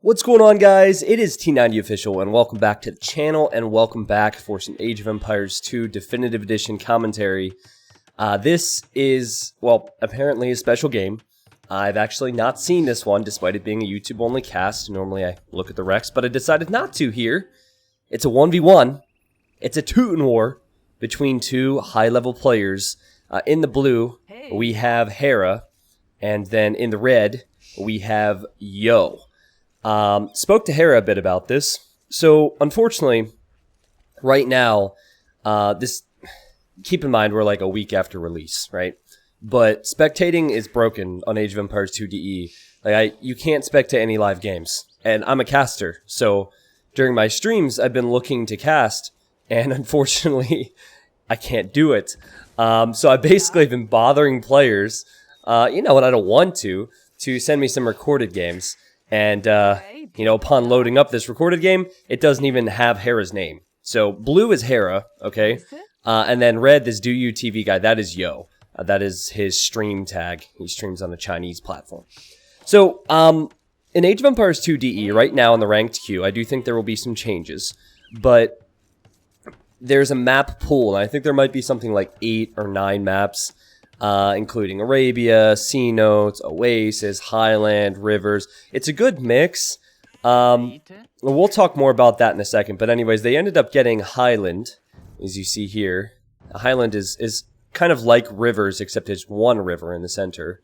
What's going on, guys? It is T90 Official, and welcome back to the channel, and welcome back for some Age of Empires 2 Definitive Edition commentary. This is, well, apparently a special game. I've actually not seen this one, despite it being a YouTube-only cast. Normally I look at the Recs, but I decided not to here. It's a 1v1. It's a Teuton War between two high-level players. In the blue, we have Hera, and then in the red, we have Yo. Spoke to Hera a bit about this. So, unfortunately, right now, keep in mind we're like a week after release, right? But spectating is broken on Age of Empires 2 DE. You can't spectate any live games. And I'm a caster, so during my streams, I've been looking to cast, and unfortunately, I can't do it. So I basically have been bothering players, and I don't want to send me some recorded games. And, upon loading up this recorded game, it doesn't even have Hera's name. So, blue is Hera, okay? And then red, this Do You TV guy, that is Yo. That is his stream tag. He streams on a Chinese platform. So, in Age of Empires 2 DE, right now in the ranked queue, I do think there will be some changes. But there's a map pool, and I think there might be something like 8 or 9 maps. Including Arabia, Sea Notes, Oasis, Highland, Rivers. It's a good mix. We'll talk more about that in a second. But anyways, they ended up getting Highland, as you see here. Highland is kind of like Rivers, except it's one river in the center.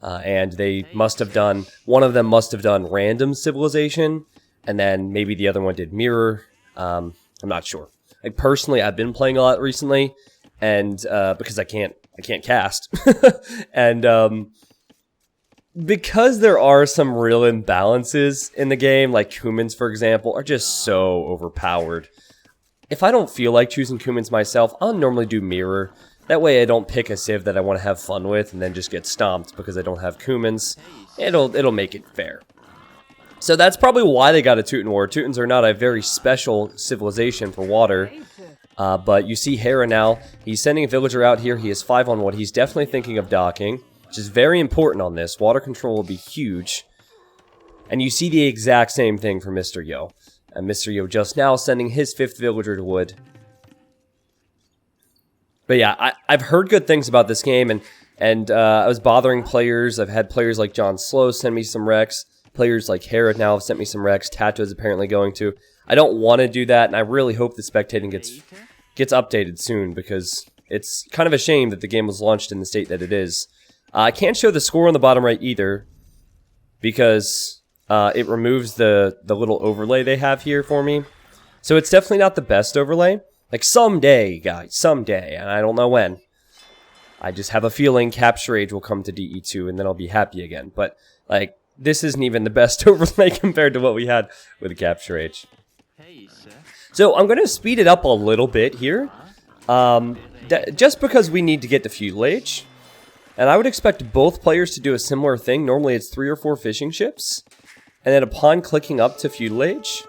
And they must have done, one of them must have done Random Civilization, and then maybe the other one did Mirror. I'm not sure. Personally, I've been playing a lot recently, and because I can't cast. And because there are some real imbalances in the game, like Cumans, for example, are just so overpowered. If I don't feel like choosing Cumans myself, I'll normally do Mirror. That way I don't pick a civ that I want to have fun with and then just get stomped because I don't have Cumans. It'll make it fair. So that's probably why they got a Teuton War. Teutons are not a very special civilization for water. But you see Hera now, he's sending a villager out here, he is 5 on 1, he's definitely thinking of docking, which is very important on this, water control will be huge. And you see the exact same thing for Mr. Yo. And Mr. Yo just now sending his 5th villager to wood. But yeah, I've heard good things about this game, and I was bothering players. I've had players like John Slow send me some Recs, players like Hera now have sent me some Recs, Tato's apparently going to. I don't want to do that, and I really hope the spectating gets updated soon, because it's kind of a shame that the game was launched in the state that it is. I can't show the score on the bottom right either, because it removes the little overlay they have here for me. So it's definitely not the best overlay. Like, someday, guys, someday, and I don't know when. I just have a feeling Capture Age will come to DE2, and then I'll be happy again. But, like, this isn't even the best overlay compared to what we had with Capture Age. So I'm going to speed it up a little bit here, just because we need to get to Feudal Age. And I would expect both players to do a similar thing. Normally it's 3 or 4 fishing ships. And then upon clicking up to Feudal Age,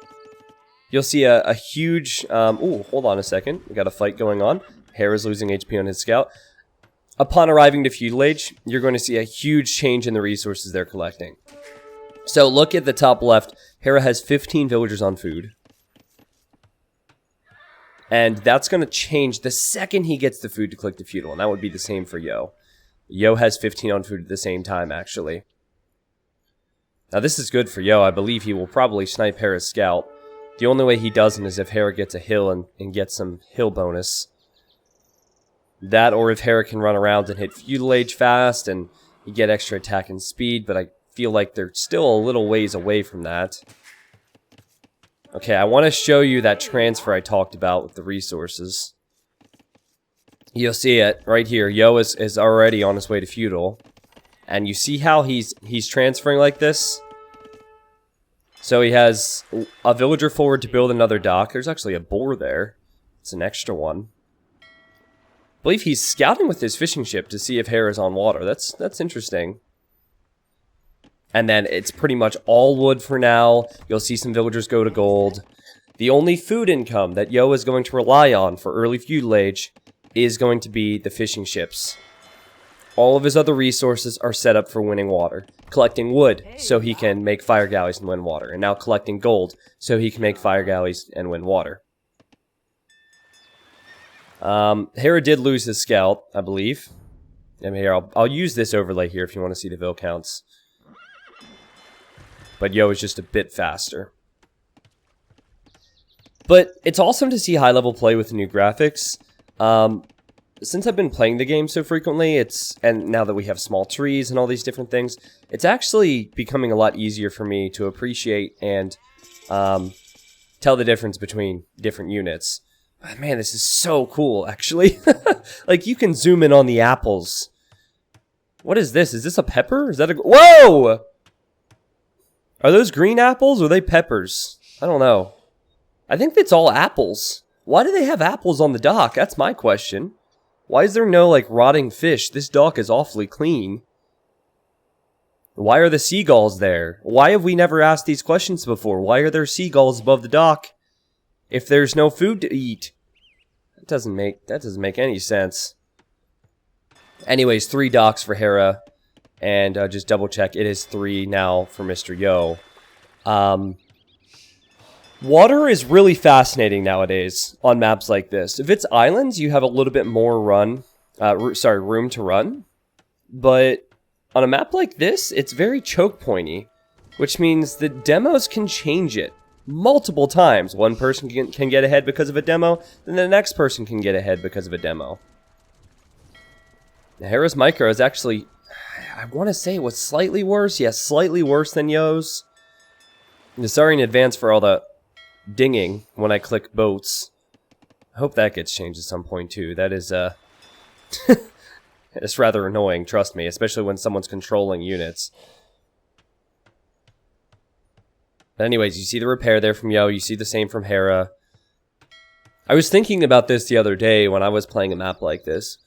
you'll see a huge... ooh, hold on a second. We got a fight going on. Hera's losing HP on his scout. Upon arriving to Feudal Age, you're going to see a huge change in the resources they're collecting. So look at the top left. Hera has 15 villagers on food. And that's going to change the second he gets the food to click the feudal. And that would be the same for Yo. Yo has 15 on food at the same time, actually. Now, this is good for Yo. I believe he will probably snipe Hera's scout. The only way he doesn't is if Hera gets a hill and gets some hill bonus. That, or if Hera can run around and hit Feudal Age fast and you get extra attack and speed. But I feel like they're still a little ways away from that. Okay, I want to show you that transfer I talked about with the resources. You'll see it right here. Yo is already on his way to feudal. And you see how he's transferring like this? So he has a villager forward to build another dock. There's actually a boar there. It's an extra one. I believe he's scouting with his fishing ship to see if Hera's on water. That's interesting. And then it's pretty much all wood for now. You'll see some villagers go to gold. The only food income that Yo is going to rely on for early feudal age is going to be the fishing ships. all of his other resources are set up for winning water. Collecting wood, so he can make fire galleys and win water. And now collecting gold, so he can make fire galleys and win water. Hera did lose his scout, I believe. And here, I'll use this overlay here if you want to see the vill counts. But Yo is just a bit faster. But it's awesome to see high-level play with the new graphics. Since I've been playing the game so frequently, and now that we have small trees and all these different things, it's actually becoming a lot easier for me to appreciate and tell the difference between different units. Man, this is so cool, actually. Like, you can zoom in on the apples. What is this? Is this a pepper? Is that a... Whoa! Are those green apples or are they peppers? I don't know. I think it's all apples. Why do they have apples on the dock? That's my question. Why is there no, like, rotting fish? This dock is awfully clean. Why are the seagulls there? Why have we never asked these questions before? Why are there seagulls above the dock if there's no food to eat? That doesn't make any sense. Anyways, 3 docks for Hera. And just double check, it is 3 now for Mr. Yo. Water is really fascinating nowadays on maps like this. If it's islands, you have a little bit more room to run. But on a map like this, it's very choke pointy, which means the demos can change it multiple times. One person can get ahead because of a demo, then the next person can get ahead because of a demo. Now, Hera's micro is actually, I want to say it was slightly worse. Yes, slightly worse than Yo's. Sorry in advance for all the dinging when I click boats. I hope that gets changed at some point too. That is it's rather annoying, trust me, especially when someone's controlling units. But anyways, you see the repair there from Yo, you see the same from Hera. I was thinking about this the other day when I was playing a map like this.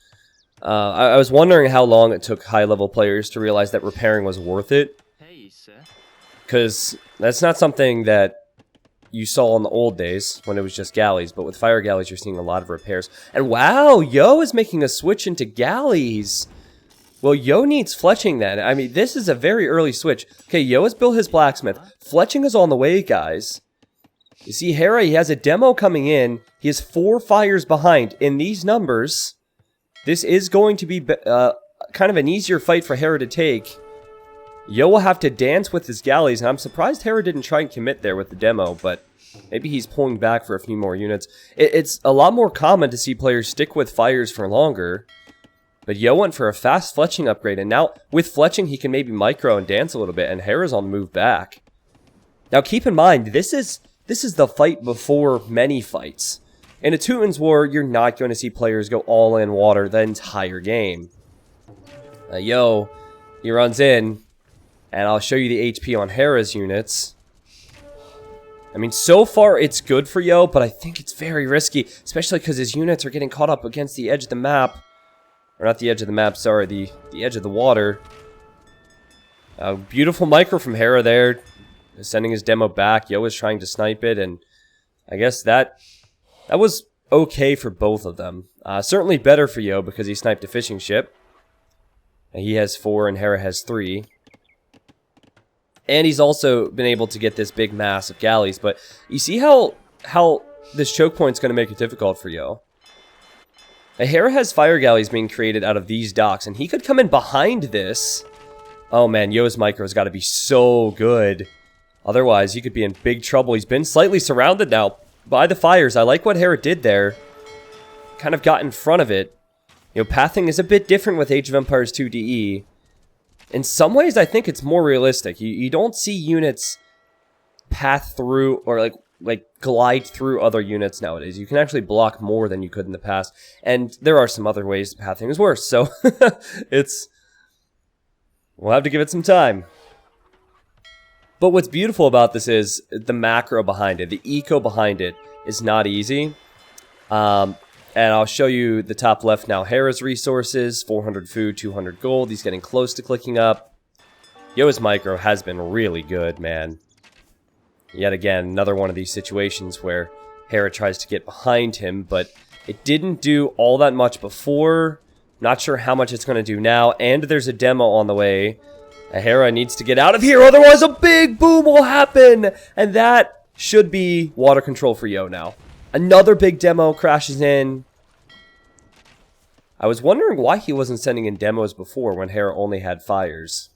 I was wondering how long it took high-level players to realize that repairing was worth it. Because that's not something that you saw in the old days when it was just galleys, but with fire galleys you're seeing a lot of repairs. And wow, Yo is making a switch into galleys. Well, Yo needs fletching then. I mean, this is a very early switch. Okay, Yo has built his blacksmith. Fletching is on the way, guys. You see, Hera, he has a demo coming in. He has 4 fires behind. In these numbers, this is going to be kind of an easier fight for Hera to take. Yo will have to dance with his galleys, and I'm surprised Hera didn't try and commit there with the demo, but maybe he's pulling back for a few more units. It's a lot more common to see players stick with fires for longer, but Yo went for a fast fletching upgrade, and now with fletching he can maybe micro and dance a little bit, and Hera's on the move back. Now keep in mind, this is the fight before many fights. In a Teutons War, you're not going to see players go all in water the entire game. Yo, he runs in. And I'll show you the HP on Hera's units. I mean, so far it's good for Yo, but I think it's very risky, especially because his units are getting caught up against the edge of the map. Or not the edge of the map, sorry, the edge of the water. Beautiful micro from Hera there, sending his demo back. Yo is trying to snipe it, and I guess that was okay for both of them. Certainly better for Yo because he sniped a fishing ship. And he has 4 and Hera has 3. And he's also been able to get this big mass of galleys. But you see how this choke point's going to make it difficult for Yo. Hera has fire galleys being created out of these docks. And he could come in behind this. Oh man, Yo's micro's got to be so good. Otherwise, he could be in big trouble. He's been slightly surrounded now by the fires. I like what Hera did there. Kind of got in front of it. You know, pathing is a bit different with Age of Empires 2 DE. In some ways, I think it's more realistic. You don't see units path through or like glide through other units nowadays. You can actually block more than you could in the past. And there are some other ways pathing is worse. So we'll have to give it some time. But what's beautiful about this is the macro behind it. The eco behind it is not easy. And I'll show you the top left now. Hera's resources, 400 food, 200 gold. He's getting close to clicking up. Yo's micro has been really good, man. Yet again, another one of these situations where Hera tries to get behind him, but it didn't do all that much before. Not sure how much it's going to do now. And there's a demo on the way. Hera needs to get out of here, otherwise a big boom will happen! And that should be water control for Yo now. Another big demo crashes in. I was wondering why he wasn't sending in demos before when Hera only had fires.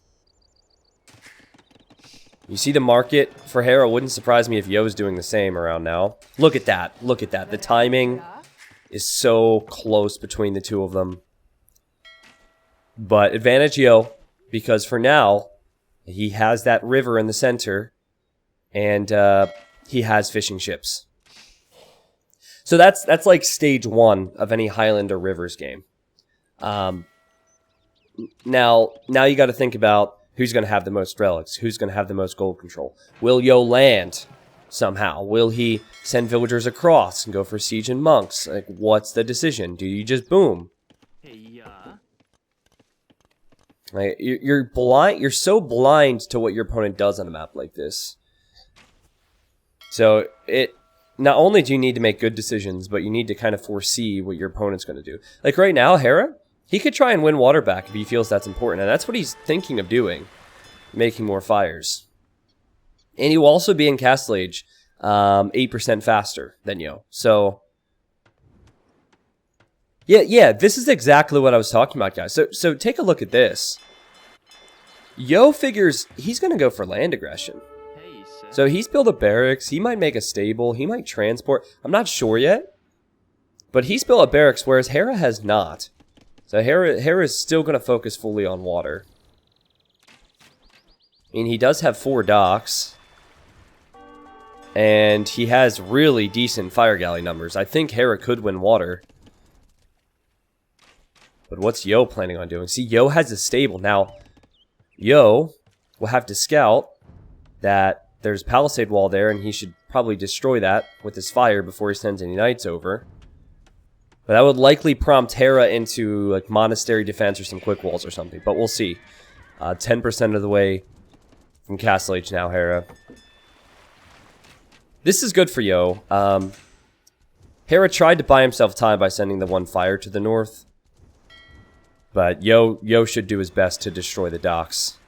You see the market for Hera? Wouldn't surprise me if Yo's doing the same around now. Look at that. Look at that. The timing is so close between the two of them. But advantage Yo. Because for now, he has that river in the center, and he has fishing ships. So that's like stage 1 of any Highland or Rivers game. Now you got to think about who's going to have the most relics, who's going to have the most gold control. Will Yo land somehow? Will he send villagers across and go for siege and monks? Like, what's the decision? Do you just boom? Like, you're blind. You're so blind to what your opponent does on a map like this. So not only do you need to make good decisions, but you need to kind of foresee what your opponent's going to do. Like right now, Hera, he could try and win water back if he feels that's important, and that's what he's thinking of doing, making more fires. And he will also be in Castle Age 8% faster than Yo. So yeah, this is exactly what I was talking about, guys. So take a look at this. Yo figures he's going to go for land aggression. So he's built a barracks. He might make a stable. He might transport. I'm not sure yet. But he's built a barracks, whereas Hera has not. So Hera is still going to focus fully on water. I mean, he does have 4 docks. And he has really decent fire galley numbers. I think Hera could win water. But what's Yo planning on doing? See, Yo has a stable. Now, Yo will have to scout that there's a palisade wall there, and he should probably destroy that with his fire before he sends any knights over. But that would likely prompt Hera into like monastery defense or some quick walls or something. But we'll see. 10% of the way from Castle Age now, Hera. This is good for Yo. Hera tried to buy himself time by sending the 1 fire to the north. But Yo should do his best to destroy the docks.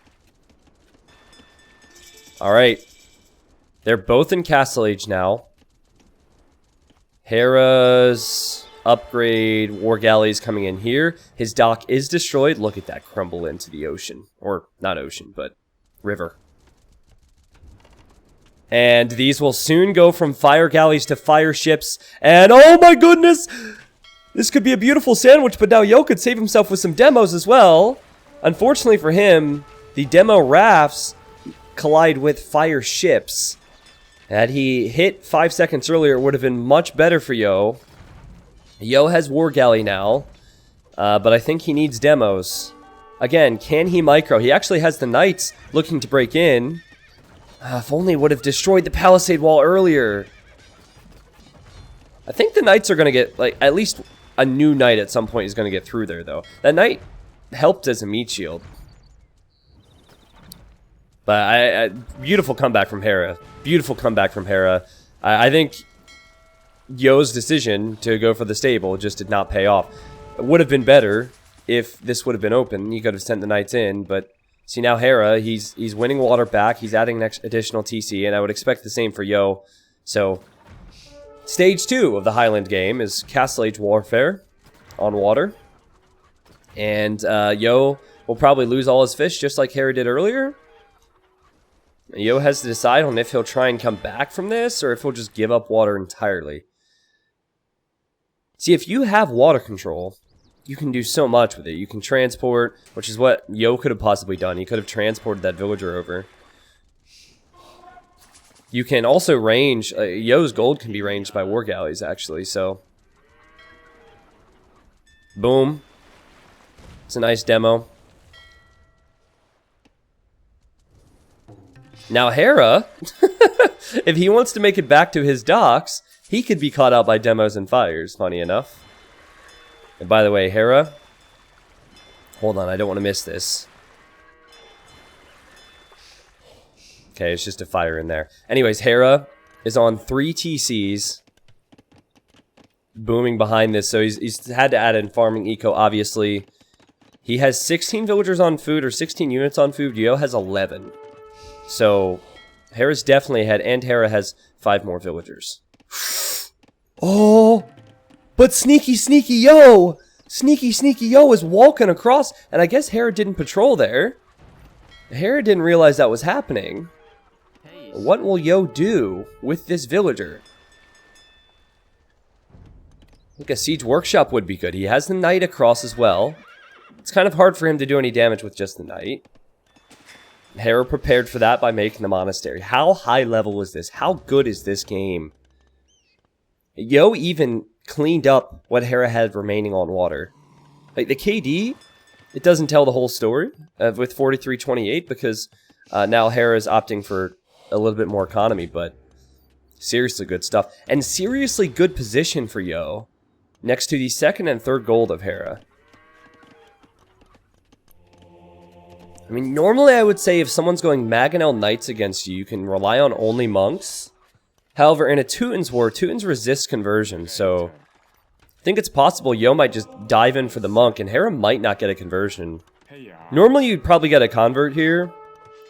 Alright. They're both in Castle Age now. Hera's upgrade war galleys coming in here. His dock is destroyed. Look at that crumble into the ocean. Or, not ocean, but river. And these will soon go from fire galleys to fire ships. And oh my goodness! This could be a beautiful sandwich, but now Yo could save himself with some demos as well. Unfortunately for him, the demo rafts collide with fire ships. Had he hit 5 seconds earlier, it would have been much better for Yo. Yo has war galley now, but I think he needs demos. Again, can he micro? He actually has the knights looking to break in. If only would have destroyed the palisade wall earlier. I think the knights are going to get, like, at least a new knight at some point is going to get through there, though. That knight helped as a meat shield. But beautiful comeback from Hera. Beautiful comeback from Hera. I think Yo's decision to go for the stable just did not pay off. It would have been better if this would have been open. You could have sent the knights in, but see now Hera, he's winning water back. He's adding an additional TC, and I would expect the same for Yo. So stage 2 of the Highland game is Castle Age warfare on water. And Yo will probably lose all his fish just like Hera did earlier. Yo has to decide on if he'll try and come back from this or if he'll just give up water entirely. See, if you have water control, you can do so much with it. You can transport, which is what Yo could have possibly done. He could have transported that villager over. You can also range. Yo's gold can be ranged by war galleys, actually, so. Boom. It's a nice demo. Now Hera, if he wants to make it back to his docks, he could be caught out by demos and fires, funny enough. And by the way, Hera, hold on, I don't want to miss this. Okay, it's just a fire in there. Anyways, Hera is on 3 TCs. booming behind this, so he's had to add in farming eco, obviously. He has 16 villagers on food, or 16 units on food. Yo has 11. So, Hera's definitely ahead, and Hera has 5 more villagers. Oh! But Sneaky Yo! Sneaky Yo is walking across, and I guess Hera didn't patrol there. Hera didn't realize that was happening. What will Yo do with this villager? I think a siege workshop would be good. He has the knight across as well. It's kind of hard for him to do any damage with just the knight. Hera prepared for that by making the monastery. How high level is this? How good is this game? Yo even cleaned up what Hera had remaining on water. Like the KD, it doesn't tell the whole story with 4328 because now Hera is opting for a little bit more economy, but seriously good stuff. And seriously good position for Yo next to the second and third gold of Hera. I mean, normally I would say if someone's going Mangonel Knights against you, you can rely on only monks. However, in a Teutons War, Teutons resist conversion, so I think it's possible Yo might just dive in for the monk, and Hera might not get a conversion. Normally you'd probably get a convert here,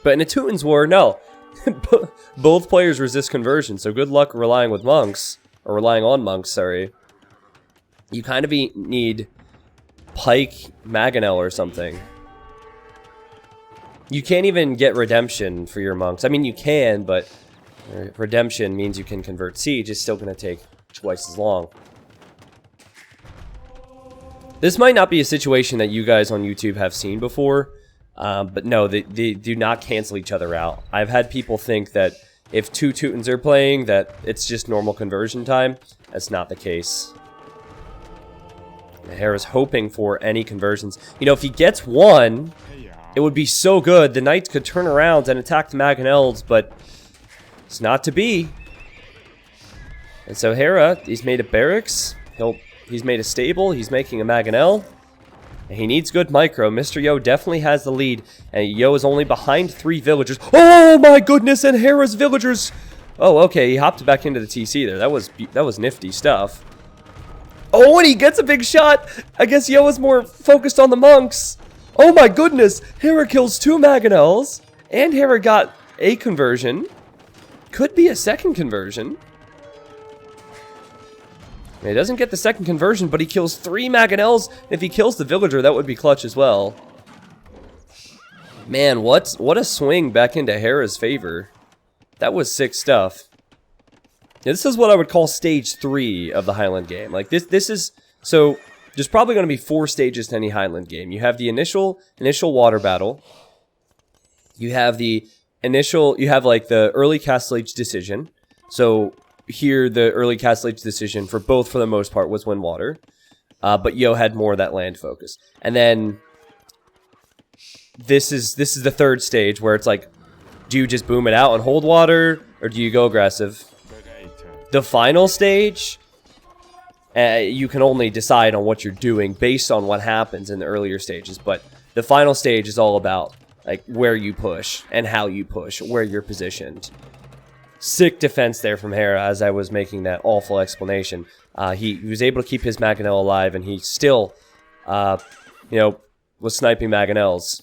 but in a Teutons War, no. Both players resist conversion, so good luck relying with monks, or relying on monks, sorry. You kind of need Pike Mangonel or something. You can't even get redemption for your monks. I mean, you can, but redemption means you can convert siege. It's still going to take twice as long. This might not be a situation that you guys on YouTube have seen before, but no, they do not cancel each other out. I've had people think that if two Teutons are playing, that it's just normal conversion time. That's not the case. Hera's hoping for any conversions. You know, if he gets one, it would be so good. The knights could turn around and attack the Mangonels, but it's not to be. And so Hera, he's made a barracks. He's made a stable. He's making a Mangonel. And he needs good micro. Mr. Yo definitely has the lead. And Yo is only behind 3 villagers. Oh my goodness, and Hera's villagers. Oh, okay, he hopped back into the TC there. That was nifty stuff. Oh, and he gets a big shot. I guess Yo is more focused on the monks. Oh my goodness! Hera kills 2 Mangonels, and Hera got a conversion. Could be a second conversion. He doesn't get the second conversion, but he kills 3 Mangonels. If he kills the villager, that would be clutch as well. Man, what a swing back into Hera's favor. That was sick stuff. Yeah, this is what I would call stage 3 of the Highland game. Like this is so. There's probably going to be 4 stages to any Highland game. You have the initial water battle. You have like the early Castle Age decision. So here, the early Castle Age decision for both, for the most part, was win water. But Yo had more of that land focus. And then this is the third stage where it's like, do you just boom it out and hold water, or do you go aggressive? The final stage, you can only decide on what you're doing based on what happens in the earlier stages, but the final stage is all about like where you push and how you push, where you're positioned. Sick defense there from Hera as I was making that awful explanation. He was able to keep his Mangonel alive, and he still, was sniping Mangonels.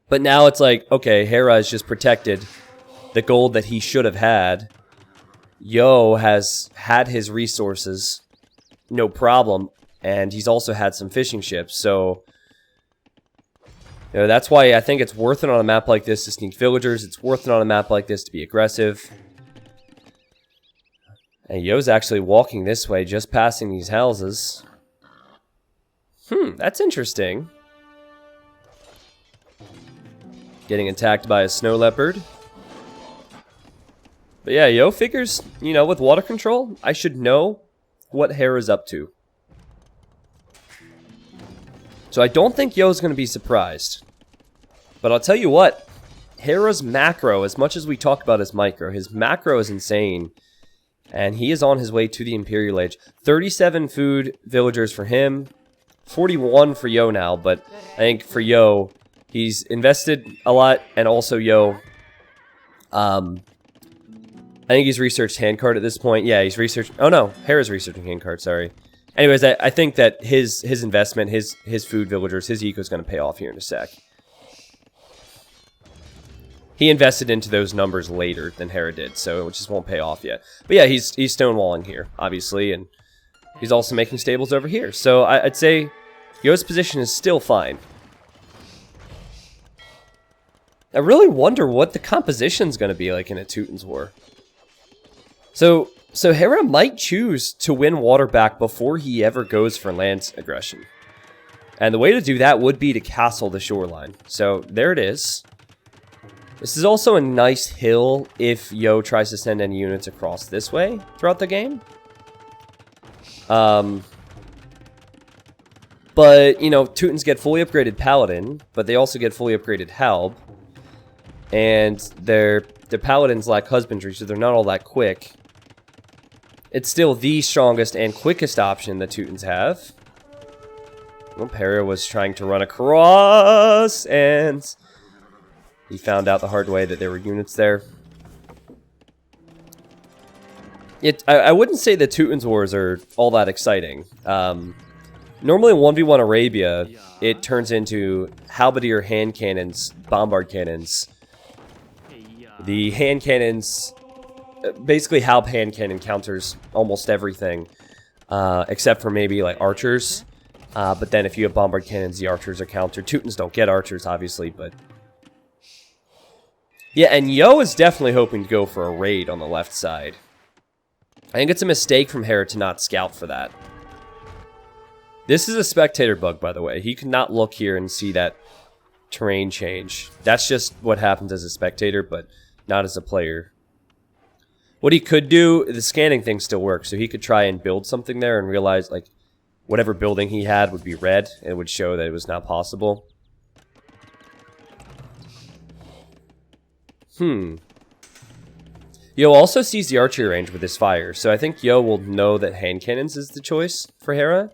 But now it's like, okay, Hera has just protected the gold that he should have had. Yo has had his resources, no problem, and he's also had some fishing ships, so that's why I think it's worth it on a map like this to sneak villagers. It's worth it on a map like this to be aggressive. And Yo's actually walking this way, just passing these houses. That's interesting. Getting attacked by a snow leopard. But yeah, Yo figures, with water control, I should know what Hera's up to. So I don't think Yo's going to be surprised. But I'll tell you what, Hera's macro, as much as we talk about his micro, his macro is insane. And he is on his way to the Imperial Age. 37 food villagers for him, 41 for Yo now, but I think for Yo, he's invested a lot, and also Yo, I think he's researched handcart at this point. Yeah, he's researched... Oh, no. Hera's researching handcart, sorry. Anyways, I think that his investment, his food villagers, his eco is going to pay off here in a sec. He invested into those numbers later than Hera did, so it just won't pay off yet. But yeah, he's stonewalling here, obviously, and he's also making stables over here. So I'd say Yo's position is still fine. I really wonder what the composition's going to be like in a Teutons War. So Hera might choose to win water back before he ever goes for land aggression. And the way to do that would be to castle the shoreline. So there it is. This is also a nice hill if Yo tries to send any units across this way throughout the game. But, you know, Teutons get fully upgraded Paladin, but they also get fully upgraded Halb. And their Paladins lack husbandry, so they're not all that quick. It's still the strongest and quickest option that Teutons have. Well, Hera was trying to run across, and he found out the hard way that there were units there. I wouldn't say the Teutons Wars are all that exciting. Normally in 1v1 Arabia, it turns into halberdier hand cannons, bombard cannons. The hand cannons... Basically, Halb hand cannon counters almost everything, except for maybe like archers. But then if you have bombard cannons, the archers are countered. Teutons don't get archers, obviously, but yeah. And Yo is definitely hoping to go for a raid on the left side. I think it's a mistake from Hera to not scout for that. This is a spectator bug, by the way. He could not look here and see that terrain change. That's just what happens as a spectator, but not as a player. What he could do, the scanning thing still works, so he could try and build something there and realize, like, whatever building he had would be red, and it would show that it was not possible. Yo also sees the archery range with his fire, so I think Yo will know that hand cannons is the choice for Hera.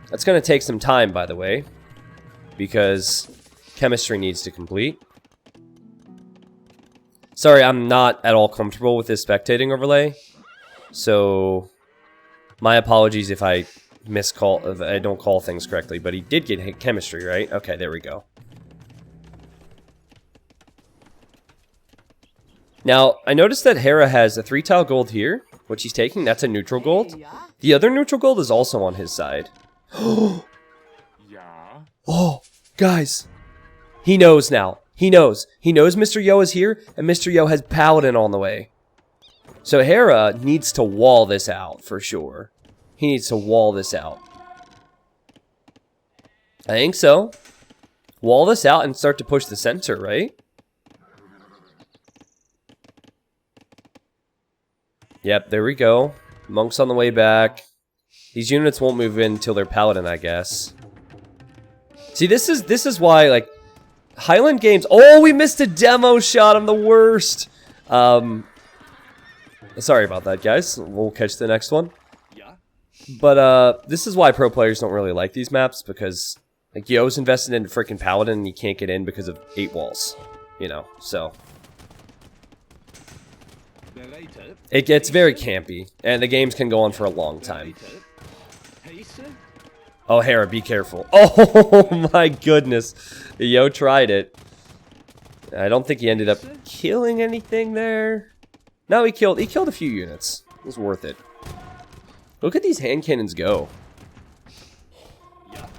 That's going to take some time, by the way, because chemistry needs to complete. Sorry, I'm not at all comfortable with this spectating overlay, so my apologies if I if I don't call things correctly, but he did get chemistry, right? Okay, there we go. Now, I noticed that Hera has a 3-tile gold here, which he's taking. That's a neutral gold. The other neutral gold is also on his side. Oh, guys. He knows now. He knows. He knows Mr. Yo is here, and Mr. Yo has Paladin on the way. So Hera needs to wall this out, for sure. He needs to wall this out. I think so. Wall this out and start to push the center, right? Yep, there we go. Monks on the way back. These units won't move in until they're Paladin, I guess. See, this is why, like, Highland games... Oh, we missed a demo shot. I'm the worst. Sorry about that, guys. We'll catch the next one. But, this is why pro players don't really like these maps, because, like, Yo's invested in freaking Paladin, and you can't get in because of 8 walls. You know, so... It gets very campy, and the games can go on for a long time. Oh, Hera, be careful. Oh, my goodness. Yo tried it. I don't think he ended up killing anything there. No, he killed a few units. It was worth it. Look at these hand cannons go.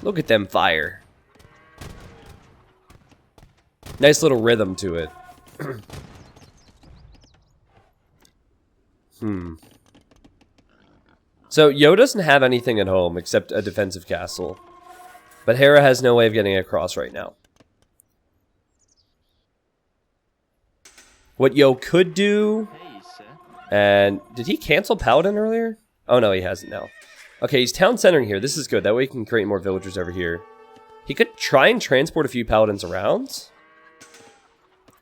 Look at them fire. Nice little rhythm to it. So, Yo doesn't have anything at home except a defensive castle. But Hera has no way of getting across right now. What Yo could do... And did he cancel Paladin earlier? Oh no, he hasn't now. Okay, he's town centering here. This is good. That way he can create more villagers over here. He could try and transport a few Paladins around.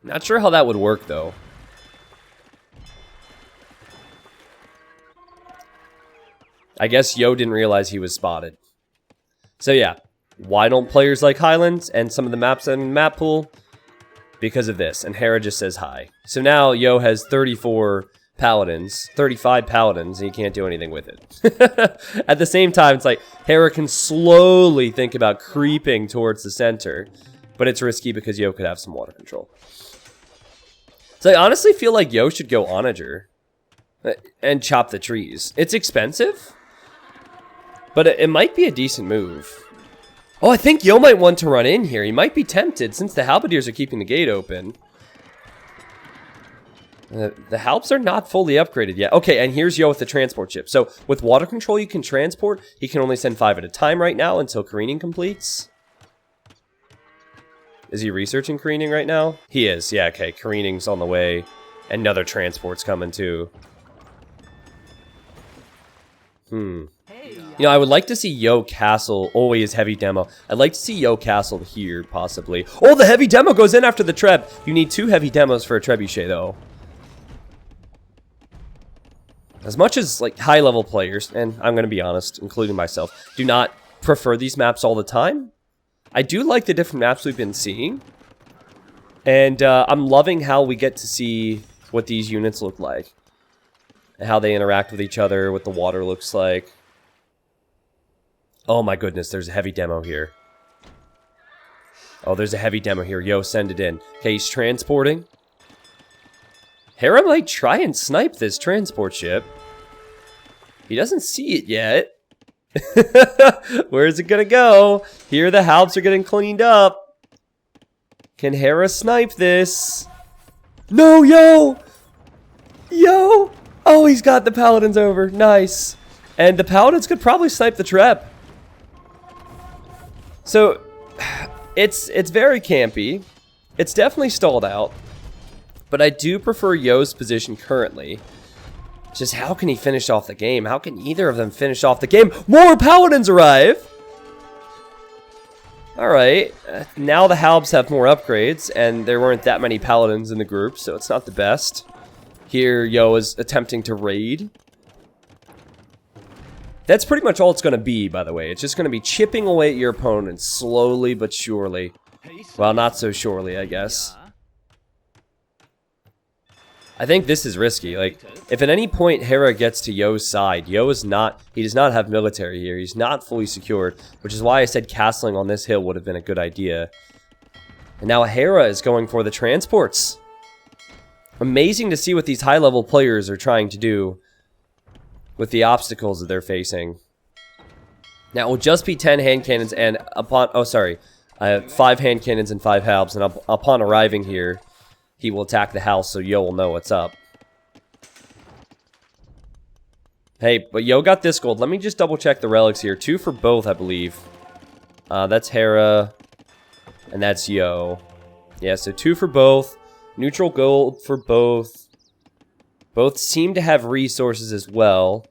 Not sure how that would work, though. I guess Yo didn't realize he was spotted. So yeah, why don't players like Highland and some of the maps in the map pool because of this, and Hera just says hi. So now Yo has 35 paladins, and he can't do anything with it. At the same time, it's like Hera can slowly think about creeping towards the center, but it's risky because Yo could have some water control. So I honestly feel like Yo should go Onager and chop the trees. It's expensive, but it might be a decent move. Oh, I think Yo might want to run in here. He might be tempted since the Halberdiers are keeping the gate open. The Halps are not fully upgraded yet. Okay, and here's Yo with the transport ship. So with water control, you can transport. He can only send 5 at a time right now until careening completes. Is he researching careening right now? He is. Yeah, okay. Careening's on the way. And another transport's coming too. You know, I would like to see Yo Castle. Oh, he has heavy demo. I'd like to see Yo Castle here, possibly. Oh, the heavy demo goes in after the Treb. You need 2 heavy demos for a trebuchet, though. As much as, like, high-level players, and I'm going to be honest, including myself, do not prefer these maps all the time, I do like the different maps we've been seeing. And I'm loving how we get to see what these units look like. And how they interact with each other, what the water looks like. Oh my goodness, there's a heavy demo here. Oh, there's a heavy demo here. Yo, send it in. Okay, he's transporting. Hera might try and snipe this transport ship. He doesn't see it yet. Where is it gonna go? Here the Halps are getting cleaned up. Can Hera snipe this? No, Yo! Yo! Oh, he's got the Paladins over. Nice. And the Paladins could probably snipe the Treb. So, it's very campy. It's definitely stalled out. But I do prefer Yo's position currently. Just how can he finish off the game? How can either of them finish off the game? More Paladins arrive! Alright, now the Halbs have more upgrades, and there weren't that many Paladins in the group, so it's not the best. Here, Yo is attempting to raid. That's pretty much all it's going to be, by the way. It's just going to be chipping away at your opponent slowly but surely. Well, not so surely, I guess. I think this is risky. Like, if at any point Hera gets to Yo's side, Yo is not, he does not have military here. He's not fully secured, which is why I said castling on this hill would have been a good idea. And now Hera is going for the transports. Amazing to see what these high-level players are trying to do with the obstacles that they're facing. Now, it will just be 10 hand cannons and upon, 5 hand cannons and 5 halbs, and upon arriving here, he will attack the house, so Yo will know what's up. Hey, but Yo got this gold. Let me just double check the relics here. 2 for both, I believe. That's Hera, and that's Yo. Yeah, so 2 for both. Neutral gold for both. Both seem to have resources as well.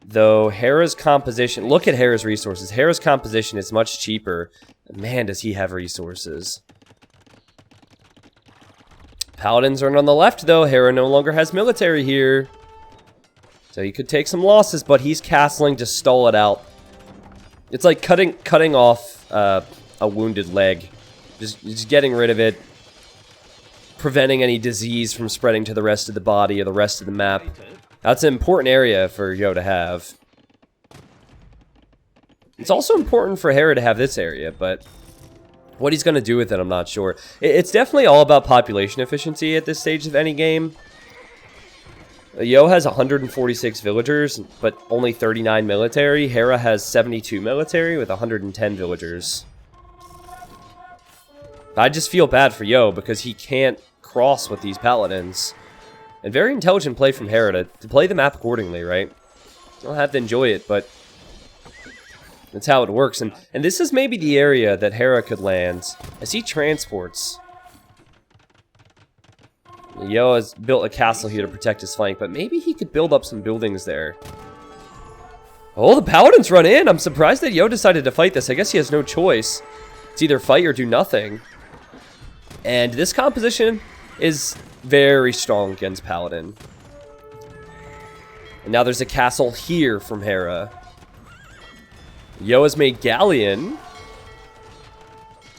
Though Hera's composition... Look at Hera's resources. Hera's composition is much cheaper. Man, does he have resources. Paladins are on the left, though. Hera no longer has military here. So he could take some losses, but he's castling to stall it out. It's like cutting off a wounded leg. Just getting rid of it. Preventing any disease from spreading to the rest of the body or the rest of the map. That's an important area for Yo to have. It's also important for Hera to have this area, but what he's going to do with it, I'm not sure. It's definitely all about population efficiency at this stage of any game. Yo has 146 villagers, but only 39 military. Hera has 72 military with 110 villagers. I just feel bad for Yo because he can't cross with these paladins. And very intelligent play from Hera to play the map accordingly, right? You'll have to enjoy it, but that's how it works. And this is maybe the area that Hera could land as he transports. Yo has built a castle here to protect his flank, but maybe he could build up some buildings there. Oh, the paladins run in! I'm surprised that Yo decided to fight this. I guess he has no choice. It's either fight or do nothing. And this composition is very strong against Paladin. And now there's a castle here from Hera. Yo has made Galleon.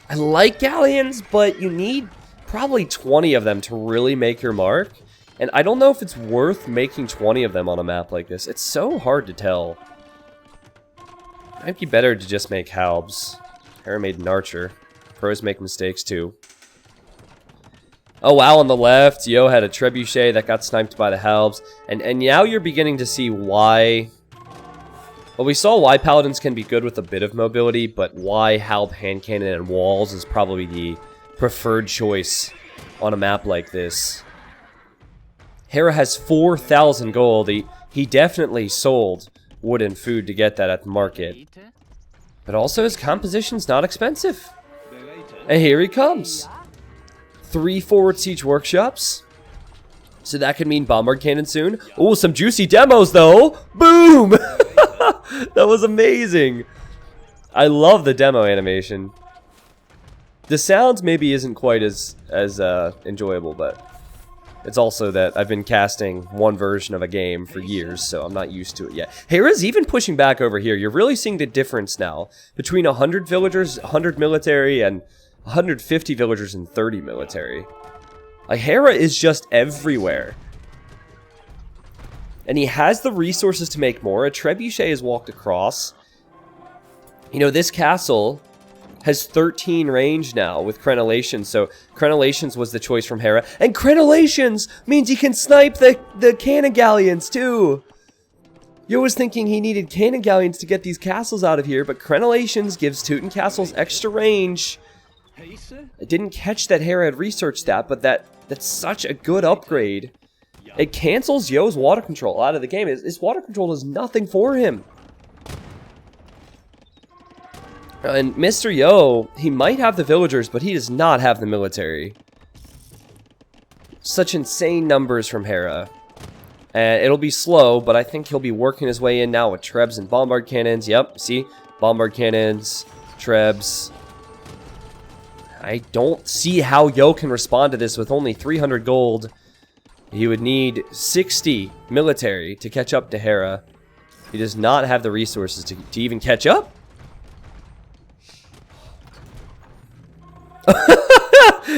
I like Galleons, but you need probably 20 of them to really make your mark. And I don't know if it's worth making 20 of them on a map like this. It's so hard to tell. Might be better to just make halbs. Hera made an archer. Pros make mistakes too. Oh wow, on the left, Yo had a trebuchet that got sniped by the halbs. And now you're beginning to see why... Well, we saw why paladins can be good with a bit of mobility, but why halb, hand cannon, and walls is probably the preferred choice on a map like this. Hera has 4,000 gold. He definitely sold wood and food to get that at the market. But also his composition's not expensive. And here he comes. 3 forward siege workshops. So that could mean bombard cannon soon. Oh, some juicy demos though. Boom! That was amazing. I love the demo animation. The sound maybe isn't quite as enjoyable, but it's also that I've been casting one version of a game for years, so I'm not used to it yet. Hera's even pushing back over here. You're really seeing the difference now between 100 villagers, 100 military, and 150 villagers and 30 military. Like, Hera is just everywhere. And he has the resources to make more. A trebuchet has walked across. You know, this castle has 13 range now with crenellations, so crenellations was the choice from Hera. And crenellations means he can snipe the cannon galleons too! Yo was thinking he needed cannon galleons to get these castles out of here, but crenellations gives Teuton castles extra range. I didn't catch that Hera had researched that, but that's such a good upgrade. It cancels Yo's water control out of the game. His water control does nothing for him. And Mr. Yo, he might have the villagers, but he does not have the military. Such insane numbers from Hera. And it'll be slow, but I think he'll be working his way in now with Trebs and bombard cannons. Yep, see? Bombard cannons, Trebs. I don't see how Yo can respond to this with only 300 gold. He would need 60 military to catch up to Hera. He does not have the resources to even catch up.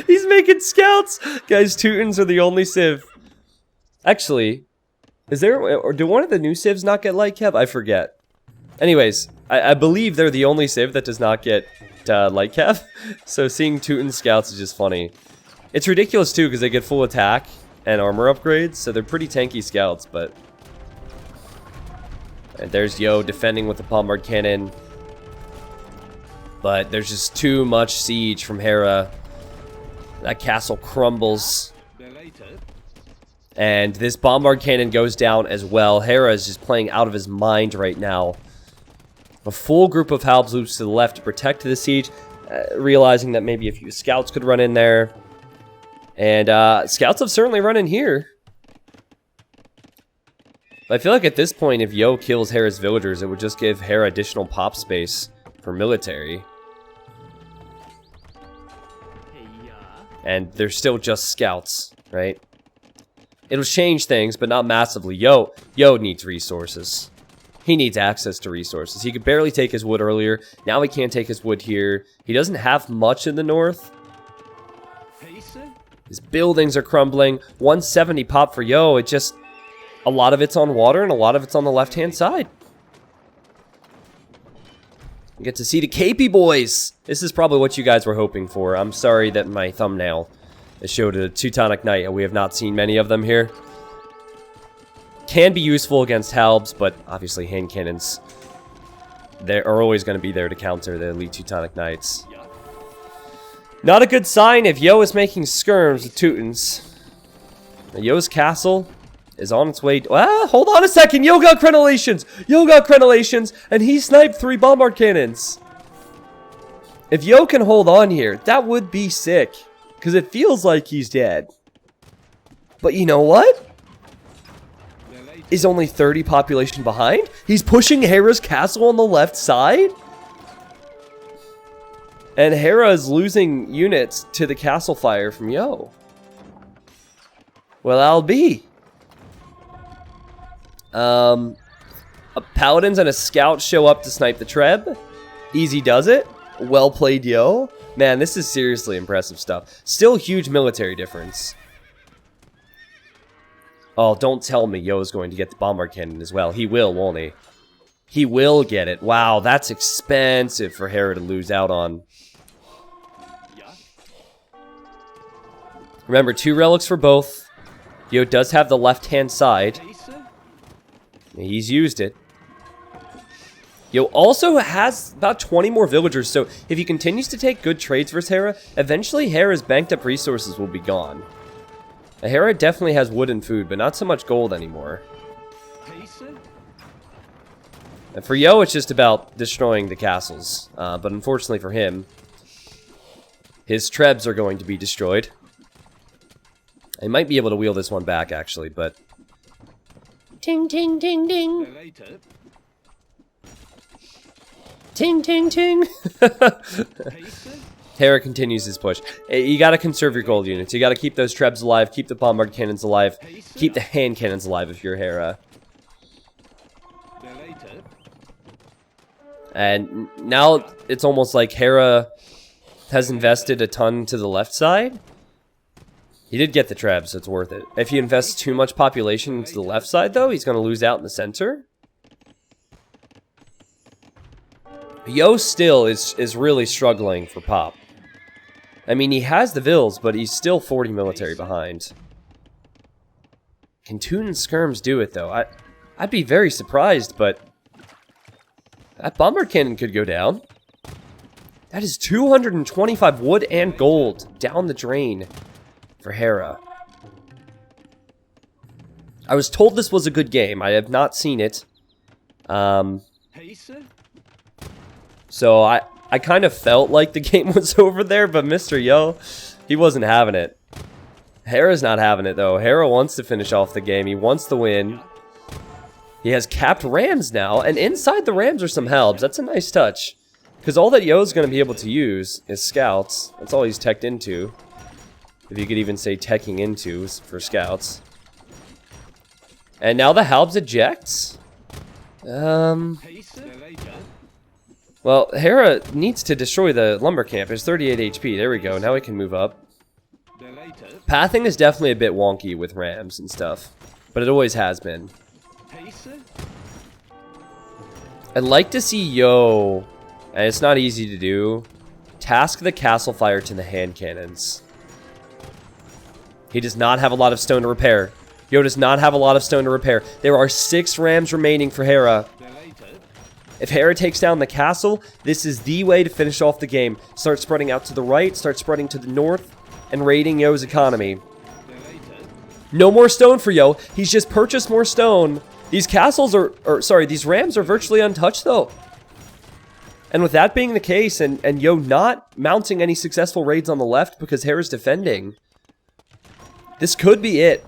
He's making scouts! Guys, Teutons are the only civ. Actually, is there, or do one of the new civs not get light cap? I forget. Anyways, I believe they're the only civ that does not get light cap. So seeing Teuton scouts is just funny. It's ridiculous too, because they get full attack and armor upgrades, so they're pretty tanky scouts, but... And there's Yo defending with the bombard cannon. But there's just too much siege from Hera. That castle crumbles. And this bombard cannon goes down as well. Hera is just playing out of his mind right now. A full group of halbs loops to the left to protect the siege. Realizing that maybe a few scouts could run in there. And scouts have certainly run in here. I feel like at this point, if Yo kills Hera's villagers, it would just give Hera additional pop space for military. And they're still just scouts, right? It'll change things, but not massively. Yo needs resources. He needs access to resources. He could barely take his wood earlier. Now he can't take his wood here. He doesn't have much in the north. His buildings are crumbling. 170 pop for Yo. It just... A lot of it's on water, and a lot of it's on the left-hand side. You get to see the KP boys. This is probably what you guys were hoping for. I'm sorry that my thumbnail showed a Teutonic Knight, and we have not seen many of them here. Can be useful against halbs, but obviously hand cannons, they are always going to be there to counter the elite Teutonic Knights. Not a good sign if Yo is making skirms with Teutons. Yo's castle is on its way. Hold on a second. Yo got crenellations. Yo got crenellations, and he sniped 3 bombard cannons. If Yo can hold on here, that would be sick, because it feels like he's dead. But you know what? Is only 30 population behind? He's pushing Hera's castle on the left side? And Hera is losing units to the castle fire from Yo. Well, I'll be. A paladins and a scout show up to snipe the Treb. Easy does it. Well played, Yo. Man, this is seriously impressive stuff. Still huge military difference. Oh, don't tell me Yo's going to get the bombard cannon as well. He will, won't he? He will get it. Wow, that's expensive for Hera to lose out on. Remember, 2 relics for both. Yo does have the left-hand side. He's used it. Yo also has about 20 more villagers, so if he continues to take good trades versus Hera, eventually Hera's banked up resources will be gone. Hera definitely has wood and food, but not so much gold anymore. And for Yo, it's just about destroying the castles. But unfortunately for him, his trebs are going to be destroyed. I might be able to wheel this one back, actually, but... Ting, ting, ting, ting. Ting, ting, ting. Hera continues his push. You gotta conserve your gold units. You gotta keep those trebs alive, keep the bombard cannons alive, keep the hand cannons alive if you're Hera. And now it's almost like Hera has invested a ton to the left side. He did get the trebs, so it's worth it. If he invests too much population into the left side, though, he's going to lose out in the center. Yo still is really struggling for pop. I mean, he has the vills, but he's still 40 military behind. Can Teutons skirms do it, though? I'd be very surprised, but... that bombard cannon could go down. That is 225 wood and gold down the drain for Hera. I was told this was a good game. I have not seen it. So I kind of felt like the game was over there, but Mr. Yo, he wasn't having it. Hera's not having it, though. Hera wants to finish off the game. He wants the win. He has capped rams now, and inside the rams are some helps. That's a nice touch. Because all that Yo's going to be able to use is scouts. That's all he's teched into. If you could even say teching into for scouts. And now the halbs ejects. Well, Hera needs to destroy the lumber camp. It's 38 HP. There we go. Now we can move up. Pathing is definitely a bit wonky with rams and stuff. But it always has been. I'd like to see Yo, and it's not easy to do, task the castle fire to the hand cannons. He does not have a lot of stone to repair. Yo does not have a lot of stone to repair. There are 6 rams remaining for Hera. If Hera takes down the castle, this is the way to finish off the game. Start spreading out to the right, start spreading to the north, and raiding Yo's economy. No more stone for Yo. He's just purchased more stone. These castles these rams are virtually untouched, though. And with that being the case, and Yo not mounting any successful raids on the left because Hera's defending, this could be it.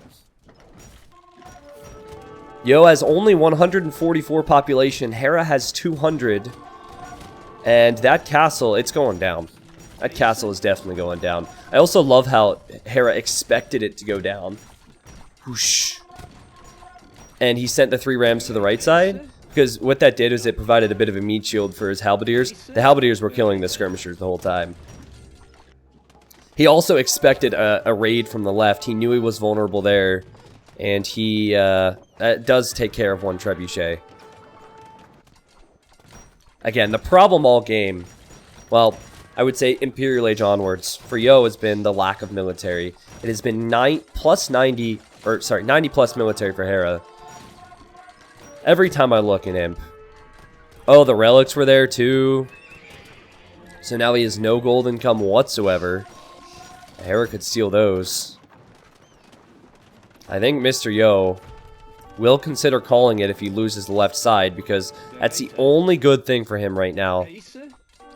Yo has only 144 population. Hera has 200. And that castle, it's going down. That castle is definitely going down. I also love how Hera expected it to go down. Whoosh. And he sent the 3 rams to the right side. Because what that did is it provided a bit of a meat shield for his halberdiers. The halberdiers were killing the skirmishers the whole time. He also expected a raid from the left. He knew he was vulnerable there. And he does take care of one trebuchet. Again, the problem all game, well, I would say Imperial Age onwards, for Yo has been the lack of military. It has been 90 plus military for Hera. Every time I look at Imp. Oh, the relics were there too. So now he has no gold income whatsoever. Hera could steal those. I think Mr. Yo will consider calling it if he loses the left side, because that's the only good thing for him right now.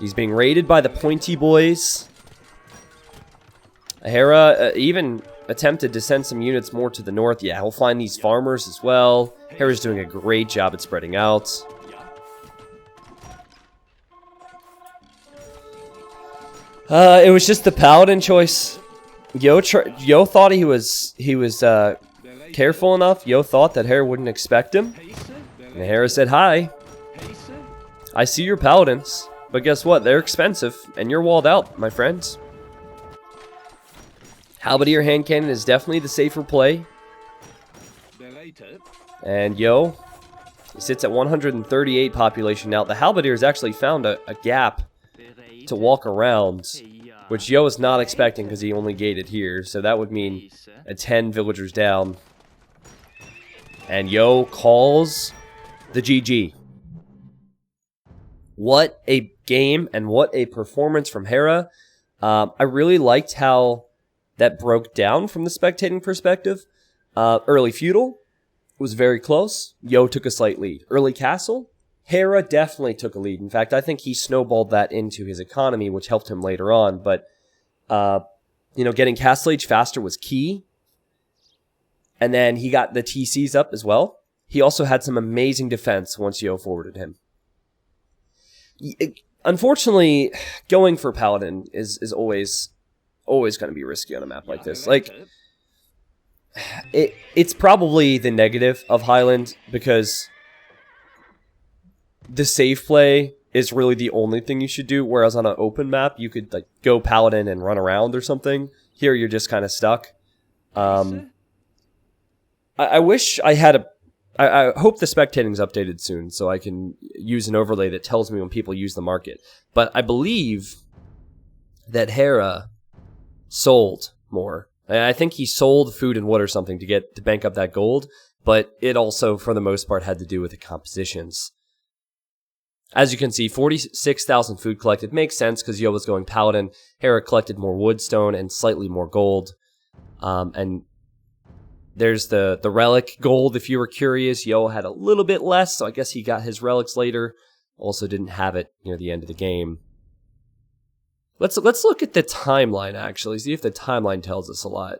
He's being raided by the pointy boys. Hera even attempted to send some units more to the north. Yeah, he'll find these farmers as well. Hera's doing a great job at spreading out. It was just the paladin choice. Yo thought he was careful enough. Yo thought that Hera wouldn't expect him. And Hera said, "Hi. I see your paladins. But guess what? They're expensive, and you're walled out, my friends. Halberdier hand cannon is definitely the safer play. And Yo, he sits at 138 population now. The Halberdiers actually found a gap to walk around, which Yo is not expecting because he only gated here. So that would mean a 10 villagers down. And Yo calls the GG. What a game and what a performance from Hera. I really liked how that broke down from the spectating perspective. Early feudal was very close. Yo took a slight lead. Early castle, Hera definitely took a lead. In fact, I think he snowballed that into his economy, which helped him later on. But, you know, getting castle age faster was key. And then he got the TCs up as well. He also had some amazing defense once Yo forwarded him. Unfortunately, going for Paladin is always going to be risky on a map like this. Like, it's probably the negative of Highland because the safe play is really the only thing you should do, whereas on an open map, you could like go Paladin and run around or something. Here, you're just kind of stuck. I wish I had I hope the spectating's updated soon so I can use an overlay that tells me when people use the market. But I believe that Hera sold more. I think he sold food and wood or something to bank up that gold, but it also, for the most part, had to do with the compositions. As you can see, 46,000 food collected makes sense because Yo was going Paladin. Hera collected more wood, stone, and slightly more gold. And there's the relic gold, if you were curious. Yo had a little bit less, so I guess he got his relics later. Also didn't have it near the end of the game. Let's look at the timeline, actually. See if the timeline tells us a lot.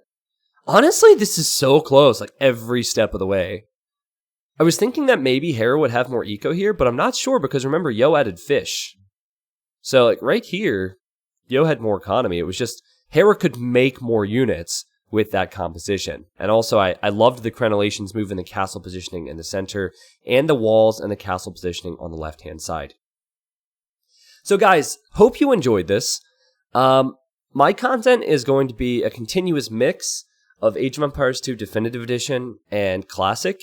Honestly, this is so close, like every step of the way. I was thinking that maybe Hera would have more eco here, but I'm not sure because remember, Yo added fish. So like right here, Yo had more economy. It was just Hera could make more units with that composition. And also, I loved the crenellations move in the castle positioning in the center and the walls and the castle positioning on the left-hand side. So guys, hope you enjoyed this. My content is going to be a continuous mix of Age of Empires 2 Definitive Edition and Classic.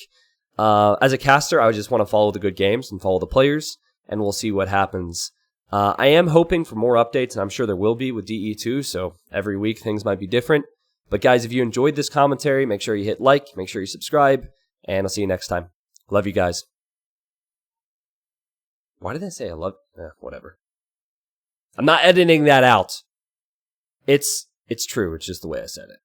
As a caster, I just want to follow the good games and follow the players, and we'll see what happens. I am hoping for more updates, and I'm sure there will be with DE2, so every week things might be different. But guys, if you enjoyed this commentary, make sure you hit like, make sure you subscribe, and I'll see you next time. Love you guys. Why did I say I love... whatever. I'm not editing that out. It's true. It's just the way I said it.